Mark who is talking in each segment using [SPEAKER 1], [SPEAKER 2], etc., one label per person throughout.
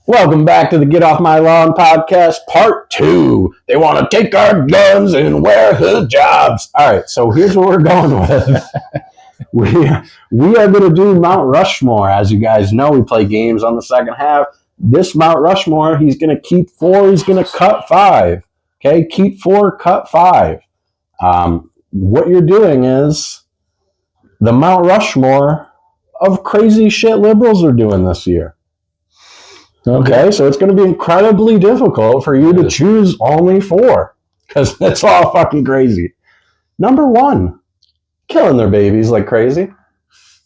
[SPEAKER 1] Welcome back to the Get Off My Lawn podcast, part 2. They want to take our guns and wear hood jobs. All right, so here's what we're going with. We are going to do Mount Rushmore. As you guys know, we play games on the second half. This Mount Rushmore, he's going to keep 4, he's going to cut 5. Okay, keep 4, cut 5. What you're doing is the Mount Rushmore of crazy shit liberals are doing this year. Okay, so it's going to be incredibly difficult for you to choose only 4 because it's all fucking crazy. Number 1, killing their babies like crazy.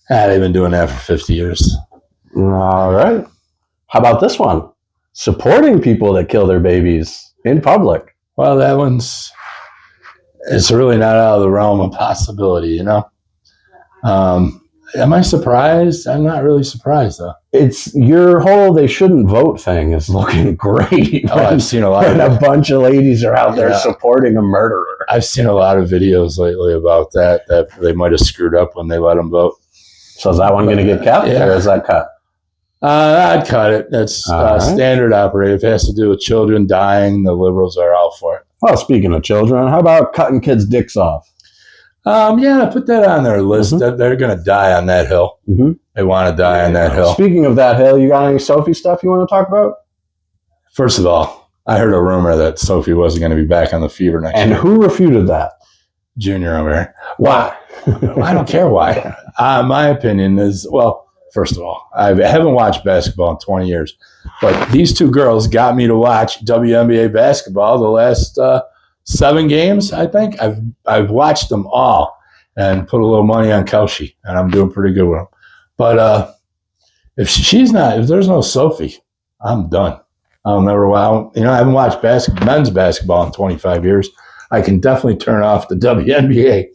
[SPEAKER 2] They've been doing that for 50 years.
[SPEAKER 1] All right. How about this one? Supporting people that kill their babies in public.
[SPEAKER 2] Well, that one's, it's really not out of the realm of possibility, you know? Am I surprised? I'm not really surprised, though.
[SPEAKER 1] It's your whole they shouldn't vote thing is looking great.
[SPEAKER 2] Oh, I've seen a lot of
[SPEAKER 1] a bunch of ladies are out there supporting a murderer.
[SPEAKER 2] I've seen a lot of videos lately about that they might have screwed up when they let them vote.
[SPEAKER 1] So is that one going to get cut, or is that cut?
[SPEAKER 2] I'd cut it. That's standard operative. If it has to do with children dying, the liberals are all for it.
[SPEAKER 1] Well, speaking of children, how about cutting kids' dicks off?
[SPEAKER 2] Yeah, put that on their list. Mm-hmm. They're going to die on that hill. Mm-hmm. They want to die on that hill.
[SPEAKER 1] Speaking of that hill, you got any Sophie stuff you want to talk about?
[SPEAKER 2] First of all, I heard a rumor that Sophie wasn't going to be back on the Fever next year.
[SPEAKER 1] And who refuted that?
[SPEAKER 2] Junior over here.
[SPEAKER 1] Why?
[SPEAKER 2] I don't care why. My opinion is, well, first of all, I haven't watched basketball in 20 years. But these two girls got me to watch WNBA basketball the last 7 games, I think. I've watched them all and put a little money on Kelshi, and I'm doing pretty good with them. But if there's no Sophie, I'm done. I haven't watched men's basketball in 25 years. I can definitely turn off the WNBA.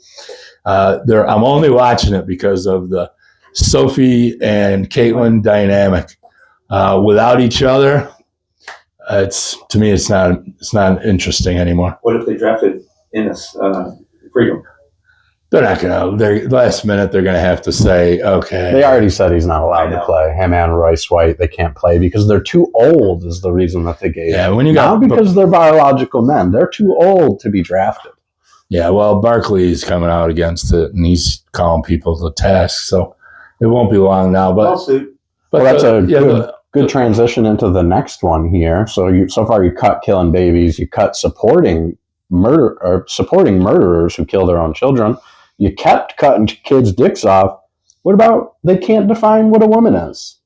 [SPEAKER 2] I'm only watching it because of the Sophie and Caitlin dynamic. Without each other, to me, it's not interesting anymore.
[SPEAKER 3] What if they drafted Innis Freedom?
[SPEAKER 2] They're not going to. Last minute, they're going to have to say, okay.
[SPEAKER 1] They already said he's not allowed to play. Him and Royce White, they can't play because they're too old is the reason that they gave.
[SPEAKER 2] Yeah,
[SPEAKER 1] not because they're biological men. They're too old to be drafted.
[SPEAKER 2] Yeah, well, Barkley's coming out against it, and he's calling people to task, so it won't be long now. But
[SPEAKER 1] that's a good transition into the next one here. So far you cut killing babies, you cut supporting murderers who kill their own children. You kept cutting kids' dicks off. What about they can't define what a woman is?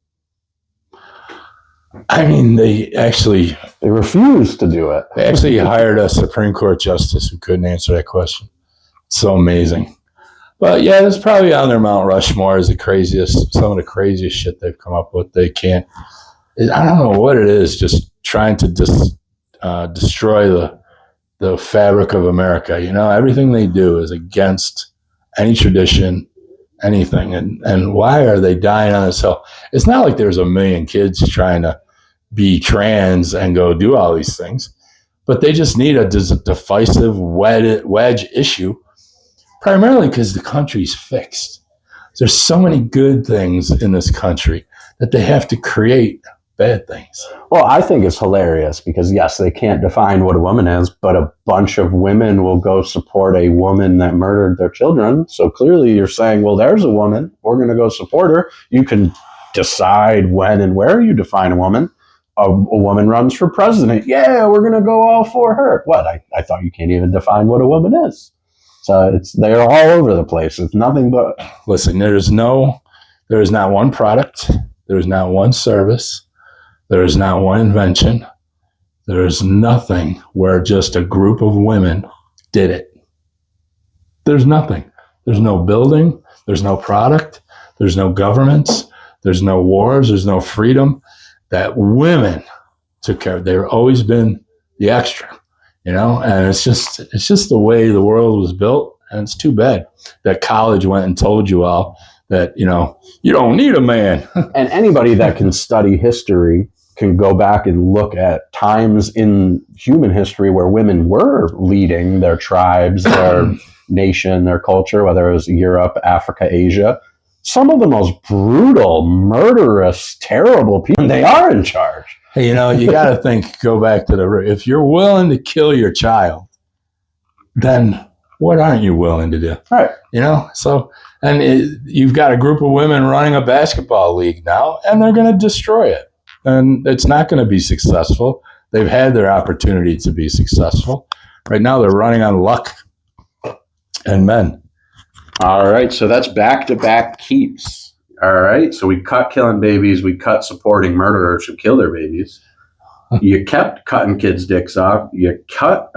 [SPEAKER 2] I mean, they
[SPEAKER 1] refused to do it.
[SPEAKER 2] They actually hired a Supreme Court justice who couldn't answer that question. It's so amazing. But yeah, that's probably on their Mount Rushmore is some of the craziest shit they've come up with. They can't. I don't know what it is. Just trying to destroy the fabric of America. You know, everything they do is against any tradition, anything. And why are they dying on this hill? It's not like there's a million kids trying to be trans and go do all these things, but they just need a divisive wedge issue, primarily because the country's fixed. There's so many good things in this country that they have to create bad things.
[SPEAKER 1] Well, I think it's hilarious because, yes, they can't define what a woman is, but a bunch of women will go support a woman that murdered their children. So clearly you're saying, well, there's a woman. We're going to go support her. You can decide when and where you define a woman. A woman runs for president. Yeah, we're going to go all for her. What? I thought you can't even define what a woman is. So they're all over the place. It's nothing but...
[SPEAKER 2] Listen, there is not one product. There is not one service. There is not one invention. There is nothing where just a group of women did it. There's nothing. There's no building. There's no product. There's no governments. There's no wars. There's no freedom. That women took care of. They've always been the extra, you know, and it's just the way the world was built. And it's too bad that college went and told you all that, you know, you don't need a man.
[SPEAKER 1] And anybody that can study history can go back and look at times in human history where women were leading their tribes, their nation, their culture, whether it was Europe, Africa, Asia. some of the most brutal, murderous, terrible people, and they are in charge.
[SPEAKER 2] Hey, you got to think, go back to if you're willing to kill your child, then what aren't you willing to do?
[SPEAKER 1] Right.
[SPEAKER 2] So, and you've got a group of women running a basketball league now, and they're going to destroy it. And it's not going to be successful. They've had their opportunity to be successful. Right now, they're running on luck and men.
[SPEAKER 1] All right, so that's back-to-back keeps. All right, so we cut killing babies, we cut supporting murderers who kill their babies. You kept cutting kids' dicks off. You kept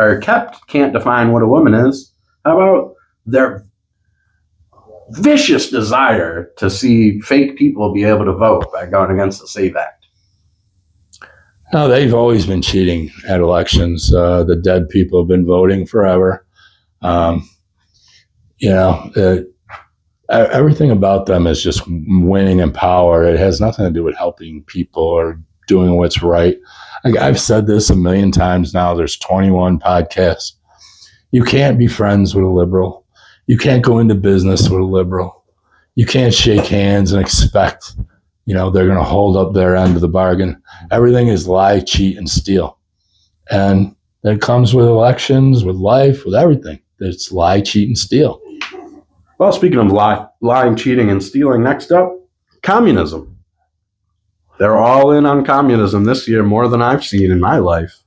[SPEAKER 1] can't define what a woman is. How about their vicious desire to see fake people be able to vote by going against the SAVE Act?
[SPEAKER 2] No, they've always been cheating at elections. The dead people have been voting forever. Everything about them is just winning in power. It has nothing to do with helping people or doing what's right. I've said this a million times now. There's 21 podcasts. You can't be friends with a liberal. You can't go into business with a liberal. You can't shake hands and expect, they're going to hold up their end of the bargain. Everything is lie, cheat, and steal. And that comes with elections, with life, with everything. It's lie, cheat, and steal.
[SPEAKER 1] Well, speaking of lying, cheating, and stealing, next up, communism. They're all in on communism this year, more than I've seen in my life.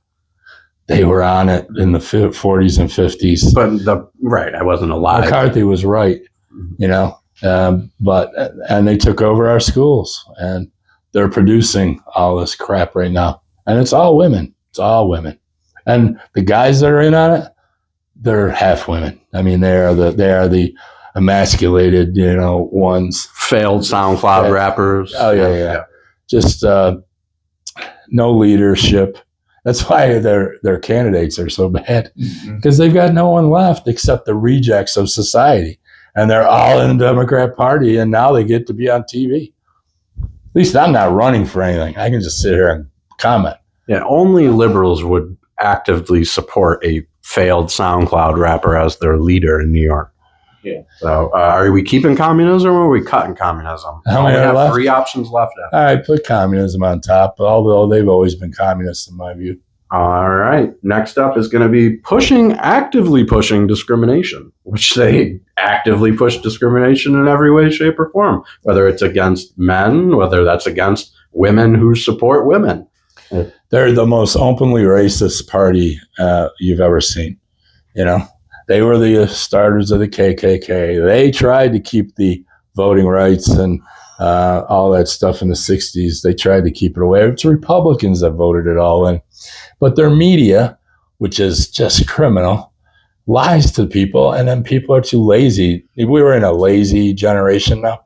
[SPEAKER 2] They were on it in the 40s and 50s.
[SPEAKER 1] But I wasn't alive.
[SPEAKER 2] McCarthy was right, and they took over our schools, and they're producing all this crap right now. And it's all women. It's all women. And the guys that are in on it, they're half women. I mean, they are the emasculated, ones.
[SPEAKER 1] Failed SoundCloud rappers.
[SPEAKER 2] Oh, yeah. Just no leadership. That's why their candidates are so bad, because they've got no one left except the rejects of society. And they're all in the Democrat Party, and now they get to be on TV. At least I'm not running for anything. I can just sit here and comment.
[SPEAKER 1] Yeah, only liberals would actively support a failed SoundCloud rapper as their leader in New York.
[SPEAKER 3] Yeah.
[SPEAKER 1] So are we keeping communism or are we cutting communism?
[SPEAKER 2] How many
[SPEAKER 1] we have
[SPEAKER 2] left?
[SPEAKER 1] 3 options left.
[SPEAKER 2] All right, put communism on top, although they've always been communists in my view.
[SPEAKER 1] All right. Next up is going to be actively pushing discrimination, which they actively push discrimination in every way, shape, or form, whether it's against men, whether that's against women who support women.
[SPEAKER 2] They're the most openly racist party you've ever seen. They were the starters of the KKK. They tried to keep the voting rights and all that stuff in the 60s. They tried to keep it away. It's Republicans that voted it all in. But their media, which is just criminal, lies to people, and then people are too lazy. We were in a lazy generation now.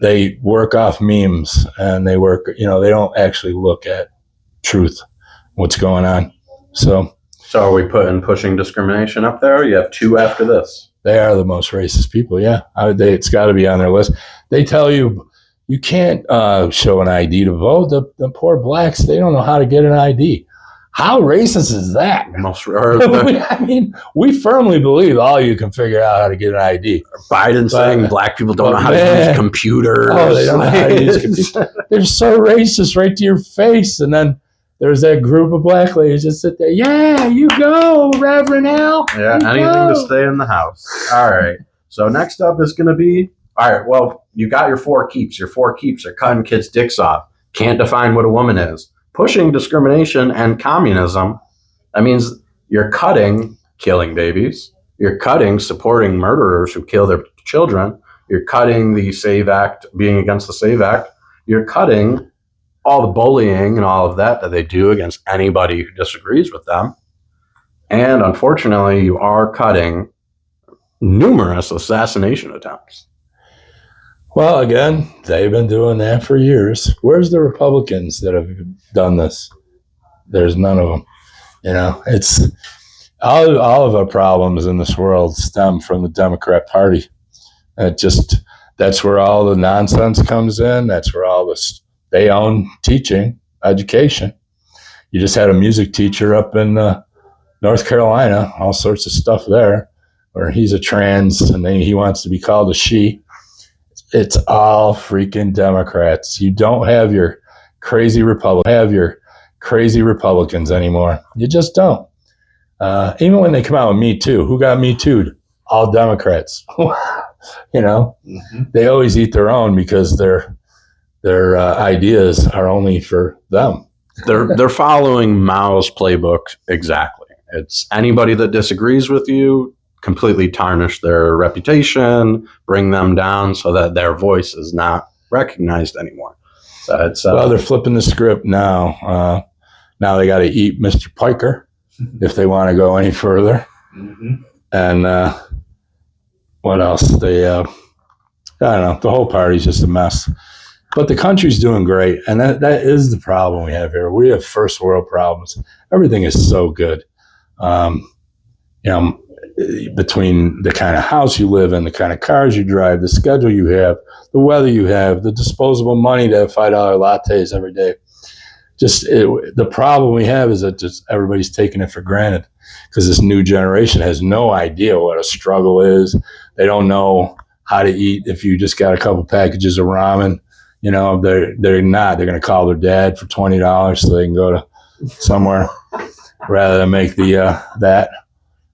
[SPEAKER 2] They work off memes, and they don't actually look at truth, what's going on. So
[SPEAKER 1] are we pushing discrimination up there? You have 2 after this.
[SPEAKER 2] They are the most racist people, yeah. It's got to be on their list. They tell you can't show an ID to vote. The poor blacks, they don't know how to get an ID. How racist is that? We firmly believe all you can figure out how to get an ID.
[SPEAKER 1] Biden saying black people don't know how to use computers.
[SPEAKER 2] Oh, they don't know how to use computers. They're so racist right to your face. And then there's that group of black ladies that sit there. Yeah, you go, Reverend Al.
[SPEAKER 1] Yeah, anything to stay in the house. All right. So next up is going to be, all right, well, you got your 4 keeps. Your 4 keeps are cutting kids' dicks off. Can't define what a woman is. Pushing discrimination and communism. That means you're cutting killing babies. You're cutting supporting murderers who kill their children. You're cutting the SAVE Act, being against the SAVE Act. You're cutting all the bullying and all of that they do against anybody who disagrees with them. And unfortunately, you are cutting numerous assassination attempts.
[SPEAKER 2] Well, again, they've been doing that for years. Where's the Republicans that have done this? There's none of them. It's all of our problems in this world stem from the Democrat Party. That's where all the nonsense comes in. That's where they own teaching, education. You just had a music teacher up in North Carolina, all sorts of stuff there, where he's a trans and he wants to be called a she. It's all freaking Democrats. You don't have your crazy Republicans anymore. You just don't. Even when they come out with Me Too, who got Me Too'd? All Democrats. They always eat their own because their ideas are only for them.
[SPEAKER 1] They're following Mao's playbook exactly. It's anybody that disagrees with you, completely tarnish their reputation, bring them down so that their voice is not recognized anymore. So it's
[SPEAKER 2] well, they're flipping the script now. Now they got to eat Mr. Piker if they want to go any further.
[SPEAKER 3] Mm-hmm.
[SPEAKER 2] And what else? They I don't know. The whole party's just a mess. But the country's doing great, and that is the problem we have here. We have first world problems. Everything is so good. Between the kind of house you live in, the kind of cars you drive, the schedule you have, the weather you have, the disposable money to have $5 lattes every day. The problem we have is that just everybody's taking it for granted because this new generation has no idea what a struggle is. They don't know how to eat if you just got a couple packages of ramen. They're not. They're going to call their dad for $20 so they can go to somewhere rather than make that.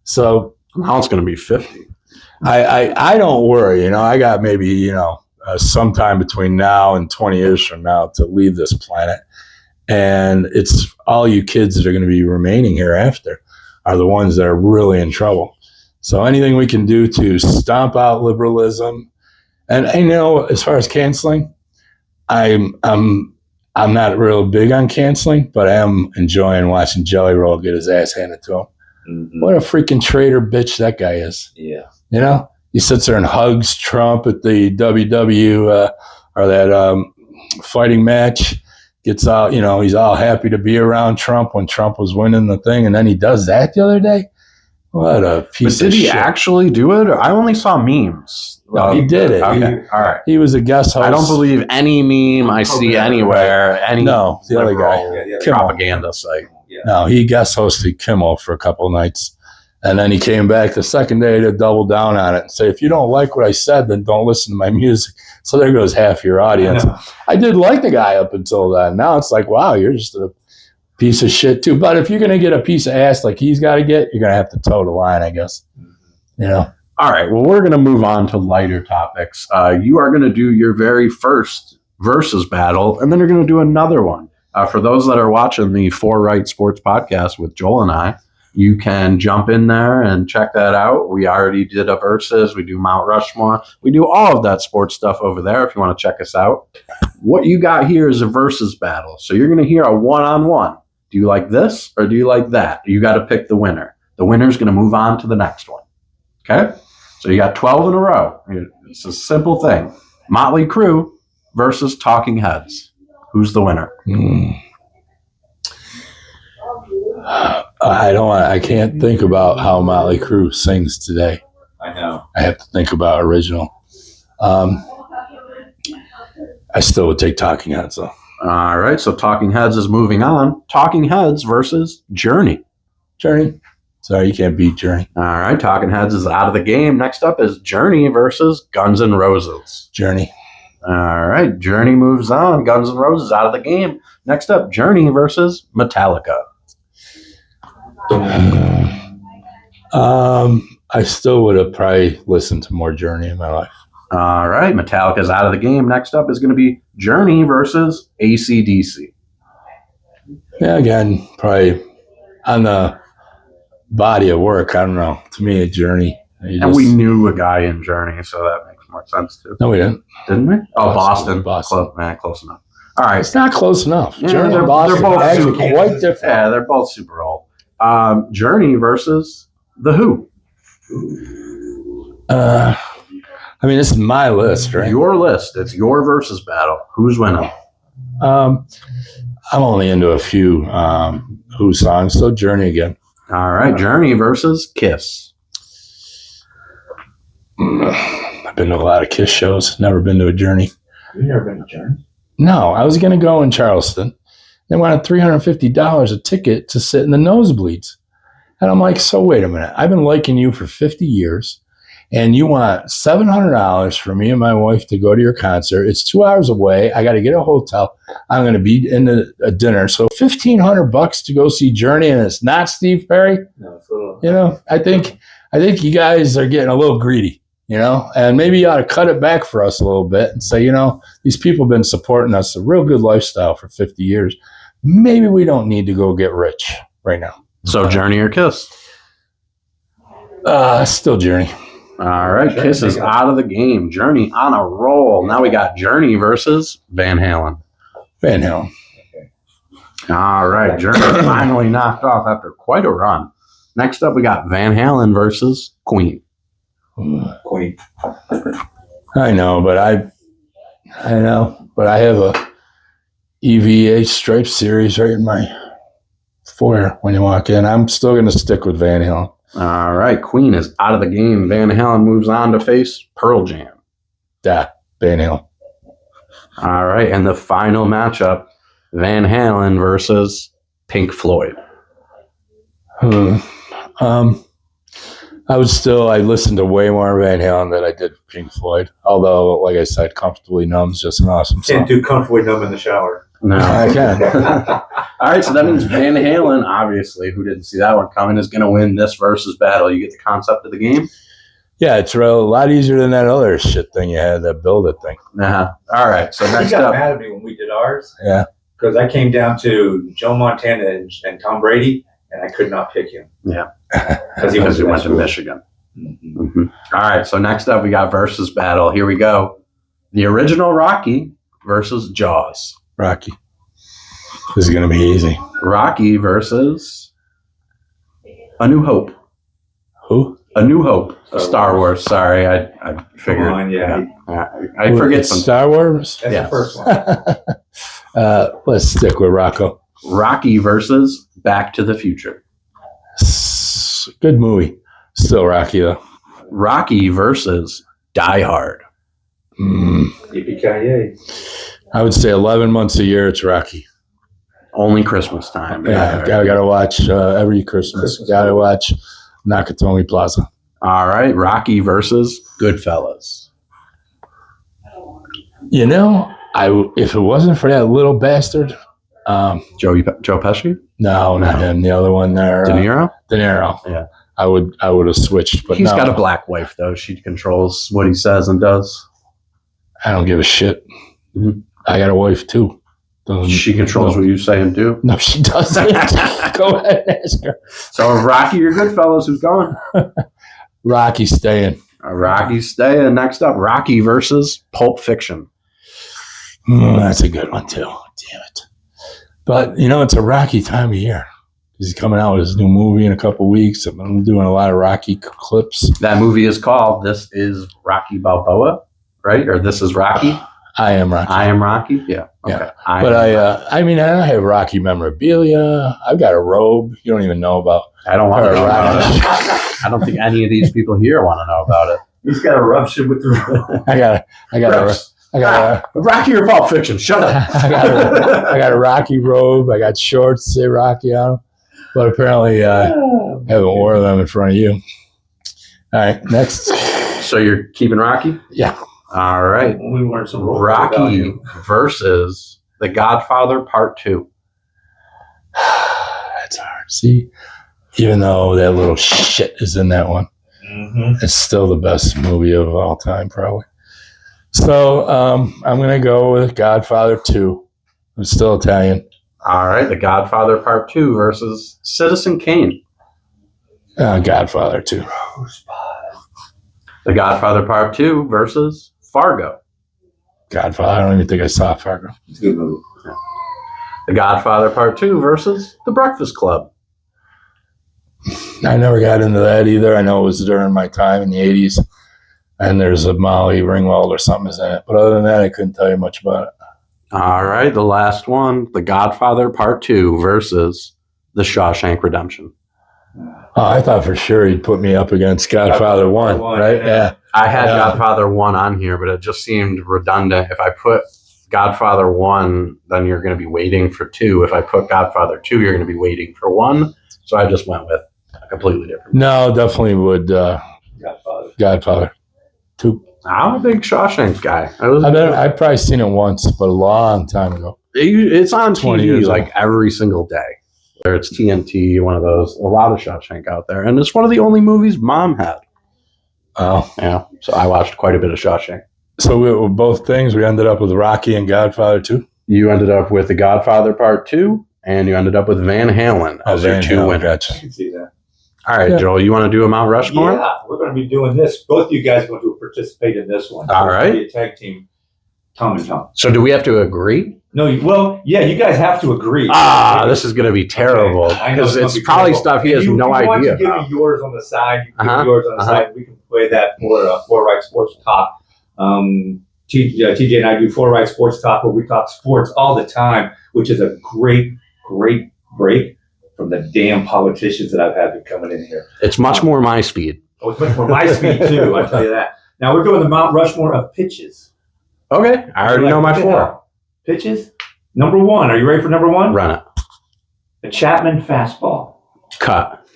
[SPEAKER 2] So
[SPEAKER 1] now it's going to be 50.
[SPEAKER 2] I don't worry. I got maybe sometime between now and 20 years from now to leave this planet, and it's all you kids that are going to be remaining here after are the ones that are really in trouble. So anything we can do to stomp out liberalism, and as far as canceling, I'm not real big on canceling, but I am enjoying watching Jelly Roll get his ass handed to him.
[SPEAKER 3] Mm-hmm.
[SPEAKER 2] What a freaking traitor bitch that guy is.
[SPEAKER 3] Yeah.
[SPEAKER 2] He sits there and hugs Trump at the WW or that fighting match. Gets out, he's all happy to be around Trump when Trump was winning the thing, and then he does that the other day. What a piece
[SPEAKER 1] But
[SPEAKER 2] of shit.
[SPEAKER 1] Did he actually do it? I only saw memes.
[SPEAKER 2] No, he did it.
[SPEAKER 1] Okay. All right.
[SPEAKER 2] He was a guest host.
[SPEAKER 1] I don't believe any meme I see anywhere.
[SPEAKER 2] No, the other guy.
[SPEAKER 1] Propaganda site.
[SPEAKER 3] Yeah.
[SPEAKER 2] No, he guest hosted Kimmel for a couple of nights. And then he came back the second day to double down on it and say, if you don't like what I said, then don't listen to my music. So there goes half your audience. I did like the guy up until then. Now it's like, wow, you're just a piece of shit too. But if you're going to get a piece of ass like he's got to get, you're going to have to toe the line, I guess.
[SPEAKER 1] All right. Well, we're going to move on to lighter topics. You are going to do your very first versus battle, and then you're going to do another one. For those that are watching the Four Right Sports podcast with Joel and I, you can jump in there and check that out. We already did a versus. We do Mount Rushmore. We do all of that sports stuff over there if you want to check us out. What you got here is a versus battle. So you're going to hear a one-on-one. Do you like this or do you like that? You got to pick the winner. The winner's going to move on to the next one. Okay? So you got 12 in a row. It's a simple thing. Motley Crue versus Talking Heads. Who's the winner?
[SPEAKER 2] I can't think about how Motley Crue sings today.
[SPEAKER 3] I know.
[SPEAKER 2] I have to think about original. I still would take Talking Heads, though.
[SPEAKER 1] All right, so Talking Heads is moving on. Talking Heads versus Journey.
[SPEAKER 2] Journey. Sorry, you can't beat Journey.
[SPEAKER 1] All right, Talking Heads is out of the game. Next up is Journey versus Guns N' Roses.
[SPEAKER 2] Journey.
[SPEAKER 1] All right, Journey moves on. Guns N' Roses out of the game. Next up, Journey versus Metallica.
[SPEAKER 2] I still would have probably listened to more Journey in my life.
[SPEAKER 1] All right, Metallica's out of the game. Next up is going to be Journey versus AC/DC.
[SPEAKER 2] Yeah, again, probably on the body of work. I don't know. To me, a Journey.
[SPEAKER 1] We knew a guy in Journey, so that makes more sense too.
[SPEAKER 2] No, we didn't.
[SPEAKER 1] Didn't we? Oh, Boston.
[SPEAKER 2] Boston.
[SPEAKER 1] Close enough. All right.
[SPEAKER 2] It's not close enough.
[SPEAKER 1] Yeah,
[SPEAKER 2] Journey
[SPEAKER 1] they're
[SPEAKER 2] and Boston
[SPEAKER 1] both
[SPEAKER 2] are actually
[SPEAKER 1] super-
[SPEAKER 2] quite different.
[SPEAKER 1] Yeah, they're both super old. Journey versus The Who.
[SPEAKER 2] This is my list, right?
[SPEAKER 1] Your list. It's your versus battle. Who's winning?
[SPEAKER 2] I'm only into a few Who songs, so Journey again.
[SPEAKER 1] All right, Journey versus Kiss.
[SPEAKER 2] I've been to a lot of Kiss shows. Never been to a Journey.
[SPEAKER 3] You've never been to Journey?
[SPEAKER 2] No, I was going to go in Charleston. They wanted $350 a ticket to sit in the nosebleeds. And I'm like, so wait a minute. I've been liking you for 50 years, and you want $700 for me and my wife to go to your concert. It's 2 hours away. I got to get a hotel. I'm going to be in a dinner. So $1,500 to go see Journey, and it's not Steve Perry.
[SPEAKER 3] No, it's a little.
[SPEAKER 2] You know, I think you guys are getting a little greedy. You know, and maybe you ought to cut it back for us a little bit and say, you know, these people have been supporting us a real good lifestyle for 50 years. Maybe we don't need to go get rich right now.
[SPEAKER 1] So Journey or Kiss?
[SPEAKER 2] Still Journey.
[SPEAKER 1] All right, Kiss is out of the game. Journey on a roll. Now we got Journey versus Van Halen.
[SPEAKER 2] Van Halen.
[SPEAKER 1] All right, Journey finally knocked off after quite a run. Next up, we got Van Halen versus Queen.
[SPEAKER 3] Queen.
[SPEAKER 2] I know, but I have a EVH Stripe series right in my foyer when you walk in. I'm still going to stick with Van Halen.
[SPEAKER 1] All right, Queen is out of the game. Van Halen moves on to face Pearl Jam.
[SPEAKER 2] Yeah, Van Halen.
[SPEAKER 1] All right, and the final matchup, Van Halen versus Pink Floyd. I listened to way more Van Halen than I did Pink Floyd. Although, like I said, Comfortably Numb is just an awesome song.
[SPEAKER 3] Can't do Comfortably Numb in the shower.
[SPEAKER 1] No.
[SPEAKER 2] I can.
[SPEAKER 1] All right, so that means Van Halen, obviously, who didn't see that one coming, is going to win this versus battle. You get the concept of the game?
[SPEAKER 2] Yeah, it's a lot easier than that other shit thing you had, that Build It thing.
[SPEAKER 1] All right, so
[SPEAKER 3] He
[SPEAKER 1] next
[SPEAKER 3] got
[SPEAKER 1] up.
[SPEAKER 3] mad at me when we did ours.
[SPEAKER 2] Yeah.
[SPEAKER 3] Because I came down to Joe Montana and Tom Brady, and I could not pick him.
[SPEAKER 1] Yeah.
[SPEAKER 3] Because he
[SPEAKER 1] Because we went to
[SPEAKER 3] school.
[SPEAKER 1] Michigan.
[SPEAKER 3] Mhm.
[SPEAKER 1] Mm-hmm. All right, so next up we got versus battle. Here we go. The original Rocky versus Jaws.
[SPEAKER 2] Rocky. This is going to be easy.
[SPEAKER 1] Rocky versus A New Hope.
[SPEAKER 2] Who?
[SPEAKER 1] A New Hope. Star Wars. Sorry, I figured.
[SPEAKER 3] Come on, yeah.
[SPEAKER 1] I forget
[SPEAKER 2] It's
[SPEAKER 1] some.
[SPEAKER 2] Star Wars?
[SPEAKER 3] That's
[SPEAKER 1] Yes.
[SPEAKER 3] the first one.
[SPEAKER 2] Let's stick with Rocco.
[SPEAKER 1] Rocky versus Back to the Future.
[SPEAKER 2] Good movie. Still Rocky, though.
[SPEAKER 1] Rocky versus Die Hard.
[SPEAKER 3] Yippee-ki-yay.
[SPEAKER 2] I would say 11 months a year, it's Rocky.
[SPEAKER 1] Only Christmas time.
[SPEAKER 2] Yeah, I got to watch every Christmas. Got to watch Nakatomi Plaza.
[SPEAKER 1] All right, Rocky versus Goodfellas.
[SPEAKER 2] You know, if it wasn't for that little bastard,
[SPEAKER 1] Joe Pesci?
[SPEAKER 2] no, not him. The other one there,
[SPEAKER 1] De Niro?
[SPEAKER 2] De Niro.
[SPEAKER 1] Yeah.
[SPEAKER 2] I would have switched, but
[SPEAKER 1] He's
[SPEAKER 2] no,
[SPEAKER 1] got a black wife, though. She controls what he says and does.
[SPEAKER 2] I don't give a shit.
[SPEAKER 1] Mhm.
[SPEAKER 2] I got a wife too.
[SPEAKER 1] She controls what you say and do.
[SPEAKER 2] No, she doesn't. Go ahead and ask her.
[SPEAKER 1] So Rocky or Goodfellas, who's going?
[SPEAKER 2] Rocky's staying.
[SPEAKER 1] Rocky's staying. Next up, Rocky versus Pulp Fiction.
[SPEAKER 2] That's a good one too. Damn it. But, you know, it's a Rocky time of year. He's coming out with his new movie in a couple weeks. I'm doing a lot of Rocky clips.
[SPEAKER 1] That movie is called This Is Rocky Balboa, right? Or This Is Rocky?
[SPEAKER 2] I am Rocky.
[SPEAKER 1] I Am Rocky? Yeah. Okay.
[SPEAKER 2] Yeah. But I have Rocky memorabilia. I've got a robe you don't even know about.
[SPEAKER 1] I don't want to know about
[SPEAKER 2] Rocky.
[SPEAKER 1] it. I don't think any of these people here want to know about it.
[SPEAKER 3] He's got a rupture with the
[SPEAKER 2] I got
[SPEAKER 1] Rocky or Pulp Fiction? Shut up.
[SPEAKER 2] I got a Rocky robe. I got shorts that say Rocky on them. But apparently I haven't worn them in front of you. All right, next.
[SPEAKER 1] So you're keeping Rocky?
[SPEAKER 2] Yeah.
[SPEAKER 1] All right.
[SPEAKER 3] We learned some rules about
[SPEAKER 1] Rocky
[SPEAKER 3] you.
[SPEAKER 1] versus The Godfather Part 2.
[SPEAKER 2] That's hard. See, even though that little shit is in that one, it's still the best movie of all time, probably. So I'm going to go with Godfather 2. I'm still Italian.
[SPEAKER 1] All right. The Godfather Part 2 versus Citizen Kane.
[SPEAKER 2] Godfather 2.
[SPEAKER 1] The Godfather Part 2 versus Fargo.
[SPEAKER 2] Godfather. I don't even think I saw Fargo.
[SPEAKER 3] It's a good movie.
[SPEAKER 1] The Godfather Part 2 versus The Breakfast Club.
[SPEAKER 2] I never got into that either. I know it was during my time in the 80s. And there's a Molly Ringwald or something is in it. But other than that, I couldn't tell you much about it.
[SPEAKER 1] All right. The last one. The Godfather Part 2 versus The Shawshank Redemption.
[SPEAKER 2] Oh, I thought for sure he'd put me up against Godfather 1, right? Yeah.
[SPEAKER 1] I had Godfather 1 on here, but it just seemed redundant. If I put Godfather 1, then you're going to be waiting for 2. If I put Godfather 2, you're going to be waiting for 1. So I just went with a completely different.
[SPEAKER 2] No, definitely would Godfather. 2.
[SPEAKER 1] I'm a big Shawshank guy.
[SPEAKER 2] I've probably seen it once, but a long time ago.
[SPEAKER 1] It's on
[SPEAKER 2] 20
[SPEAKER 1] TV
[SPEAKER 2] years
[SPEAKER 1] like
[SPEAKER 2] ago.
[SPEAKER 1] every single day. Whether it's TNT, one of those, a lot of Shawshank out there. And it's one of the only movies Mom had.
[SPEAKER 2] Oh.
[SPEAKER 1] Yeah. So I watched quite a bit of Shawshank.
[SPEAKER 2] So we were both things. We ended up with Rocky and Godfather 2.
[SPEAKER 1] You ended up with The Godfather Part 2, and you ended up with Van Halen as your 2 winners.
[SPEAKER 2] Gotcha.
[SPEAKER 3] I can see that.
[SPEAKER 1] All right, Joel, you want to do a Mount Rushmore?
[SPEAKER 3] Yeah, we're going to be doing this. Both of you guys are going to participate in this one.
[SPEAKER 1] All right.
[SPEAKER 3] It's gonna be a tag team, Tom and Tom.
[SPEAKER 1] So do we have to agree?
[SPEAKER 3] No, you guys have to agree.
[SPEAKER 1] This is going to be terrible because it's probably stuff he has no idea.
[SPEAKER 3] You want to give me yours on the side. You can give me yours on the side. We can play that for Four Right Sports Talk. TJ and I do Four Right Sports Talk, where we talk sports all the time, which is a great break from the damn politicians that I've had coming in here.
[SPEAKER 1] It's much more my speed.
[SPEAKER 3] Oh, it's much more my speed too, I tell you that. Now we're doing the Mount Rushmore of pitches.
[SPEAKER 1] Okay, I already know my 4.
[SPEAKER 3] Pitches. Number 1. Are you ready for number 1?
[SPEAKER 1] Run it.
[SPEAKER 3] The Chapman fastball.
[SPEAKER 1] Cut.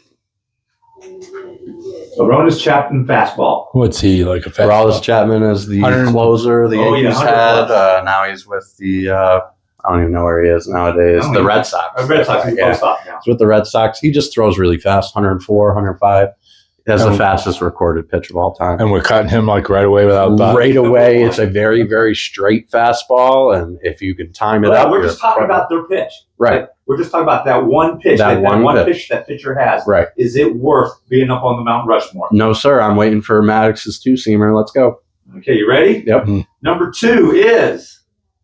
[SPEAKER 3] Aroldis Chapman fastball.
[SPEAKER 2] What's he, like a fast?
[SPEAKER 1] Aroldis Chapman is the closer the Yankees had. Now he's with the, I don't even know where he is nowadays, the Red Sox.
[SPEAKER 3] Red Sox.
[SPEAKER 1] Yeah. He's with the Red Sox. He just throws really fast, 104, 105. That's the fastest recorded pitch of all time.
[SPEAKER 2] And we're cutting him like right away without thought.
[SPEAKER 1] Right away, it's a very, very straight fastball, and if you can time it up.
[SPEAKER 3] We're just talking about their pitch.
[SPEAKER 1] Right.
[SPEAKER 3] We're just talking about that one pitch. That one pitch that pitcher has.
[SPEAKER 1] Right.
[SPEAKER 3] Is it worth being up on the Mount Rushmore?
[SPEAKER 1] No, sir. I'm waiting for Maddox's 2-seamer. Let's go.
[SPEAKER 3] Okay, you ready?
[SPEAKER 1] Yep.
[SPEAKER 3] Number 2 is,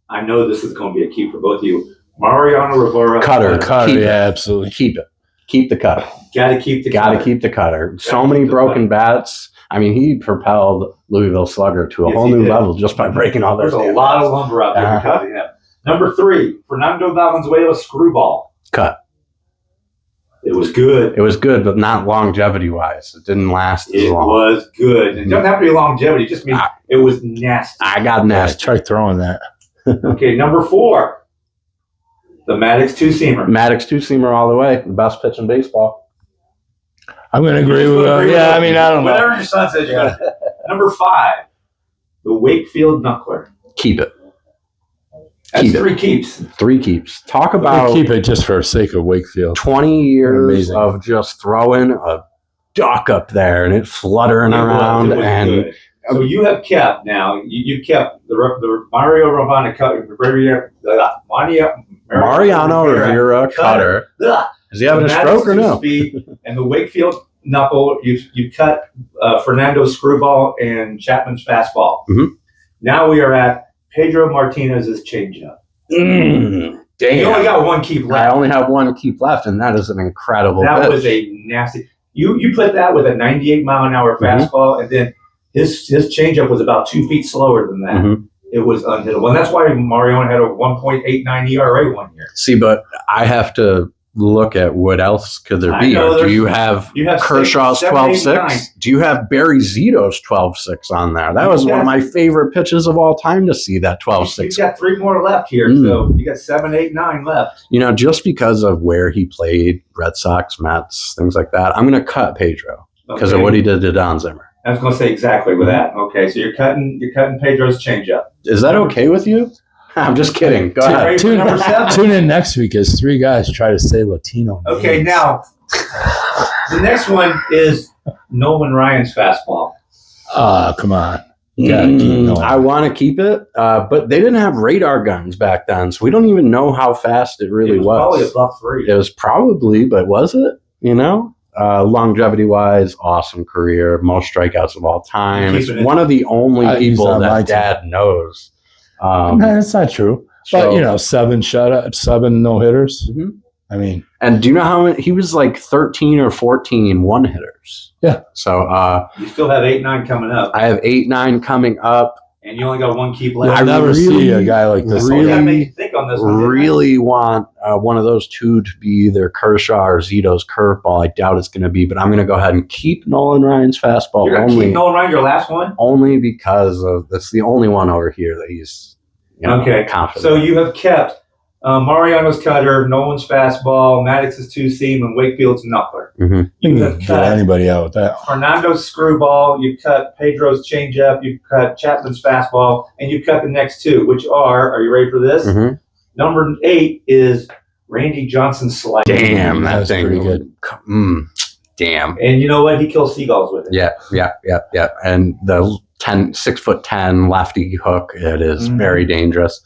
[SPEAKER 3] I know this is going to be a key for both of you, Mariano Rivera.
[SPEAKER 1] Cutter.
[SPEAKER 2] Yeah, absolutely.
[SPEAKER 1] Keep it. Keep the cutter.
[SPEAKER 3] Got to keep the cutter.
[SPEAKER 1] So many broken bats. I mean, he propelled Louisville Slugger to a whole new level just by breaking all those.
[SPEAKER 3] There's a lot of lumber out there because of him. Number 3, Fernando Valenzuela screwball.
[SPEAKER 1] Cut.
[SPEAKER 3] It was good.
[SPEAKER 1] It was good, but not longevity-wise. It didn't last as long.
[SPEAKER 3] It was good. It doesn't have to be longevity. It just means it was nasty.
[SPEAKER 1] I got nasty.
[SPEAKER 2] Try throwing that.
[SPEAKER 3] Okay, number 4, the Maddox 2-seamer.
[SPEAKER 1] Maddox 2-seamer all the way. The best pitch in baseball.
[SPEAKER 2] I'm going to agree with I mean, I don't know.
[SPEAKER 3] Whatever your son says, you're going to. Number 5, the Wakefield knuckler.
[SPEAKER 1] Keep it.
[SPEAKER 3] That's 3 keeps.
[SPEAKER 1] 3 keeps. Talk about
[SPEAKER 2] keep it just for the sake of Wakefield.
[SPEAKER 1] 20 years of just throwing a duck up there and it fluttering around.
[SPEAKER 3] Good. So you have kept now. You kept the Mariano Rivera
[SPEAKER 1] Mariano Rivera cutter. Is he having a stroke or no?
[SPEAKER 3] And the Wakefield knuckle. You cut Fernando's screwball and Chapman's fastball.
[SPEAKER 1] Mm-hmm.
[SPEAKER 3] Now we are at Pedro Martinez's changeup.
[SPEAKER 1] Damn.
[SPEAKER 3] You only got 1 keep left.
[SPEAKER 1] I only have 1 keep left, and that is an incredible
[SPEAKER 3] That
[SPEAKER 1] pitch.
[SPEAKER 3] was a nasty. You put that with a 98-mile-an-hour fastball, and then his changeup was about 2 feet slower than that.
[SPEAKER 1] Mm-hmm.
[SPEAKER 3] It was unhittable. And that's why Mariano had a 1.89 ERA 1 year.
[SPEAKER 1] See, but I have to look at what else could there be. Do you have Kershaw's 12-6? Do you have Barry Zito's 12-6 on there? That was one of my favorite pitches of all time to see, that 12-6.
[SPEAKER 3] You've got 3 more left here, so you got 7, 8, 9 left.
[SPEAKER 1] You know, just because of where he played, Red Sox, Mets, things like that, I'm going to cut Pedro because of what he did to Don Zimmer.
[SPEAKER 3] I was going to say exactly with that. Okay, so you're cutting Pedro's changeup.
[SPEAKER 1] Is that okay with you? I'm just kidding. Go ahead.
[SPEAKER 2] Tune in next week as 3 guys try to say Latino.
[SPEAKER 3] Okay, now the next one is Nolan Ryan's fastball.
[SPEAKER 2] Come on. You gotta keep Nolan.
[SPEAKER 1] I want to keep it, but they didn't have radar guns back then, so we don't even know how fast it really was.
[SPEAKER 3] Probably above 3.
[SPEAKER 1] It was probably, but was it? You know? Longevity-wise, awesome career, most strikeouts of all time. It's one of the only people that Dad knows.
[SPEAKER 2] No, that's not true. But, 7 shutouts, 7 no-hitters. Mm-hmm. I mean.
[SPEAKER 1] And do you know how many? He was like 13 or 14 one-hitters.
[SPEAKER 2] Yeah.
[SPEAKER 1] So.
[SPEAKER 3] You still have 8, 9 coming up.
[SPEAKER 1] I have 8, 9 coming up.
[SPEAKER 3] And you only got 1 keep left.
[SPEAKER 2] I never see a guy like this.
[SPEAKER 3] Really think on this one,
[SPEAKER 1] really want one of those 2 to be either Kershaw or Zito's curveball. I doubt it's going to be, but I'm going to go ahead and keep Nolan Ryan's fastball.
[SPEAKER 3] You're going to keep Nolan Ryan, your last one?
[SPEAKER 1] Only because of that's the only one over here that he's confident.
[SPEAKER 3] So you have kept Mariano's cutter, Nolan's fastball, Maddox's two-seam, and Wakefield's knuckler.
[SPEAKER 2] Mm-hmm. You can get anybody out with that.
[SPEAKER 3] Fernando's screwball, you cut Pedro's changeup, you cut Chapman's fastball, and you cut the next two, which are you ready for this?
[SPEAKER 1] Mm-hmm.
[SPEAKER 3] Number 8 is Randy Johnson's slider.
[SPEAKER 1] Damn, that thing.
[SPEAKER 2] Pretty good.
[SPEAKER 1] Damn.
[SPEAKER 3] And you know what? He kills seagulls with it.
[SPEAKER 1] Yeah. And the 6'10" lefty hook, it is very dangerous.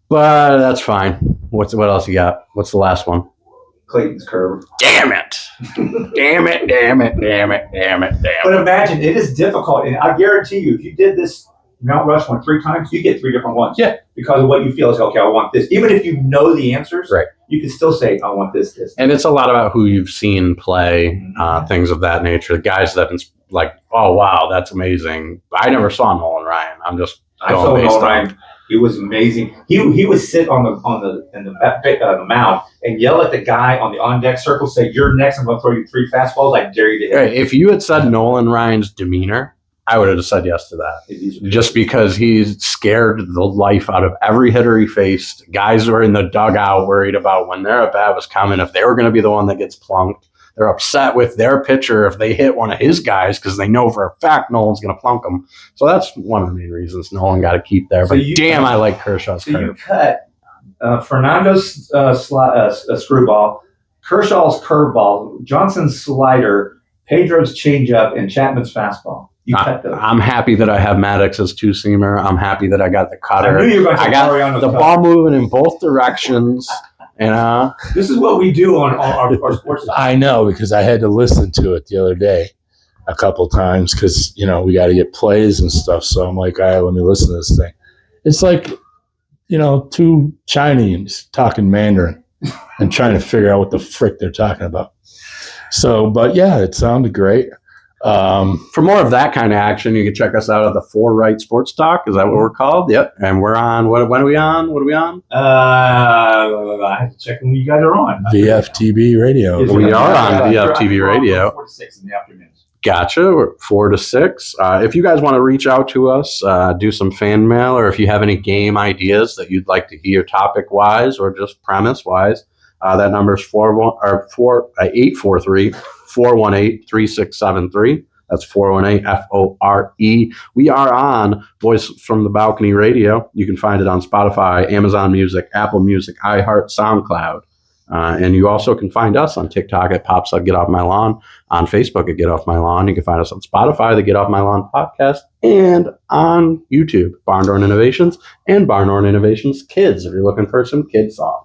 [SPEAKER 1] But that's fine. What else you got? What's the last one?
[SPEAKER 3] Clayton's curve.
[SPEAKER 1] Damn it. Damn it.
[SPEAKER 3] But imagine, it is difficult. And I guarantee you, if you did this Mount Rushmore 3 times, you get 3 different ones.
[SPEAKER 1] Yeah.
[SPEAKER 3] Because of what you feel is, okay, I want this. Even if you know the answers,
[SPEAKER 1] right,
[SPEAKER 3] you can still say, I want this.
[SPEAKER 1] And it's a lot about who you've seen play, things of that nature. The guys that have been like, oh, wow, that's amazing. I never saw Nolan Ryan. I'm just
[SPEAKER 3] I saw Nolan Ryan. He was amazing. He would sit on the mound and yell at the guy on the on-deck circle, say, you're next, I'm going to throw you 3 fastballs. I dare you to hit.
[SPEAKER 1] If you had said Nolan Ryan's demeanor, I would have just said yes to that. Just because he's scared the life out of every hitter he faced. Guys were in the dugout worried about when their at-bat was coming, if they were going to be the one that gets plunked. They're upset with their pitcher if they hit one of his guys because they know for a fact Nolan's going to plunk them. So that's one of the main reasons Nolan got to keep there. But I like Kershaw's curve.
[SPEAKER 3] You cut Fernando's screwball, Kershaw's curveball, Johnson's slider, Pedro's changeup, and Chapman's fastball. You cut those.
[SPEAKER 1] I'm happy that I have Maddox's two-seamer. I'm happy that I got the cutter.
[SPEAKER 3] I knew you were going to
[SPEAKER 1] got the ball moving in both directions. And
[SPEAKER 3] this is what we do on our sports.
[SPEAKER 2] I know, because I had to listen to it the other day a couple times because, we got to get plays and stuff. So I'm like, all right, let me listen to this thing. It's like, 2 Chinese talking Mandarin and trying to figure out what the frick they're talking about. So, but yeah, it sounded great.
[SPEAKER 1] For more of that kind of action, you can check us out at the 4 Right Sports Talk. Is that what we're called? Yep. And we're on. When are we on? What are we on?
[SPEAKER 3] I have to check when you guys are on.
[SPEAKER 2] VFTB Radio.
[SPEAKER 1] We are on VFTB Radio.
[SPEAKER 3] 4 to 6 in the afternoons.
[SPEAKER 1] Gotcha. We're 4 to 6. If you guys want to reach out to us, do some fan mail, or if you have any game ideas that you'd like to hear topic-wise or just premise-wise, that number is 843-418-3673. That's 418-FORE. We are on Voice from the Balcony Radio. You can find it on Spotify, Amazon Music, Apple Music, iHeart, SoundCloud. And you also can find us on TikTok at Pops Up Get Off My Lawn, on Facebook at Get Off My Lawn. You can find us on Spotify, the Get Off My Lawn podcast, and on YouTube, BarnDoor Innovations and BarnDoor Innovations Kids, if you're looking for some kid songs.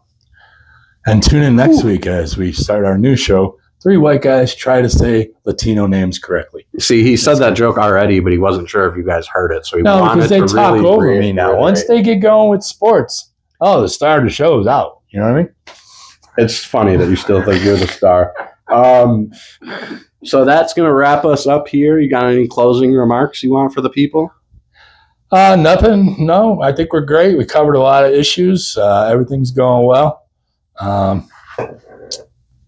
[SPEAKER 2] And tune in next week as we start our new show. 3 white guys try to say Latino names correctly.
[SPEAKER 1] See, he said that joke already, but he wasn't sure if you guys heard it. So he
[SPEAKER 2] no,
[SPEAKER 1] wanted
[SPEAKER 2] because they
[SPEAKER 1] to
[SPEAKER 2] talk
[SPEAKER 1] really
[SPEAKER 2] over me now. Once they get going with sports, the star of the show is out. You know what I mean?
[SPEAKER 1] It's funny that you still think you're the star. So that's going to wrap us up here. You got any closing remarks you want for the people?
[SPEAKER 2] Nothing. No, I think we're great. We covered a lot of issues. Everything's going well.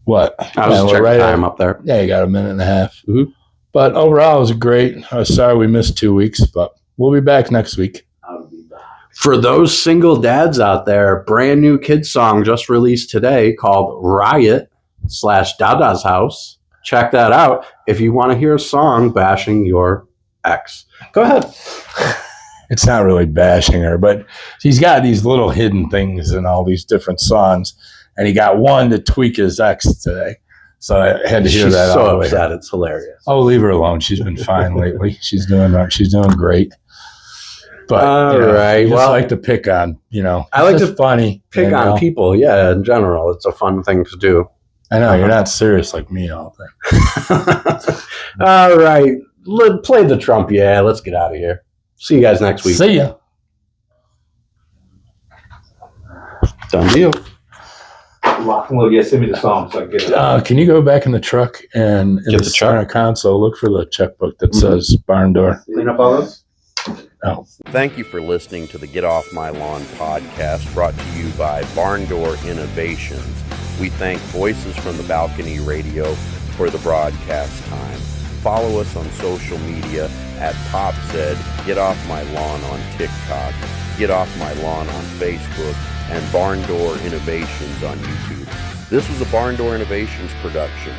[SPEAKER 2] What?
[SPEAKER 1] I was checking time up there.
[SPEAKER 2] Yeah, you got a minute and a half.
[SPEAKER 1] Mm-hmm.
[SPEAKER 2] But overall, it was great. I was sorry we missed 2 weeks, but we'll be back next week.
[SPEAKER 1] For those single dads out there, brand new kid song just released today called Riot/Dada's House. Check that out if you want to hear a song bashing your ex. Go ahead.
[SPEAKER 2] It's not really bashing her, but he's got these little hidden things in all these different songs, and he got one to tweak his ex today. So I had to hear that out.
[SPEAKER 1] She's so upset. It's hilarious.
[SPEAKER 2] Oh, leave her alone. She's been fine lately. She's doing great. But
[SPEAKER 1] right.
[SPEAKER 2] I like to pick on,
[SPEAKER 1] I like to
[SPEAKER 2] funny.
[SPEAKER 1] Pick on people, yeah, in general. It's a fun thing to do.
[SPEAKER 2] I know, you're not serious like me all the time.
[SPEAKER 1] All right. Play the Trump, yeah. Let's get out of here. See you guys next week.
[SPEAKER 2] See ya.
[SPEAKER 1] Done deal.
[SPEAKER 3] Send me the song so I get it.
[SPEAKER 2] Can you go back in the truck and in the center console, look for the checkbook that says BarnDoor?
[SPEAKER 3] Clean up all those?
[SPEAKER 2] Oh.
[SPEAKER 4] Thank you for listening to the Get Off My Lawn podcast, brought to you by BarnDoor Innovations. We thank Voices from the Balcony Radio for the broadcast time. Follow us on social media at Pop Said Get Off My Lawn on TikTok. Get Off My Lawn on Facebook and BarnDoor Innovations on YouTube. This was a BarnDoor Innovations production.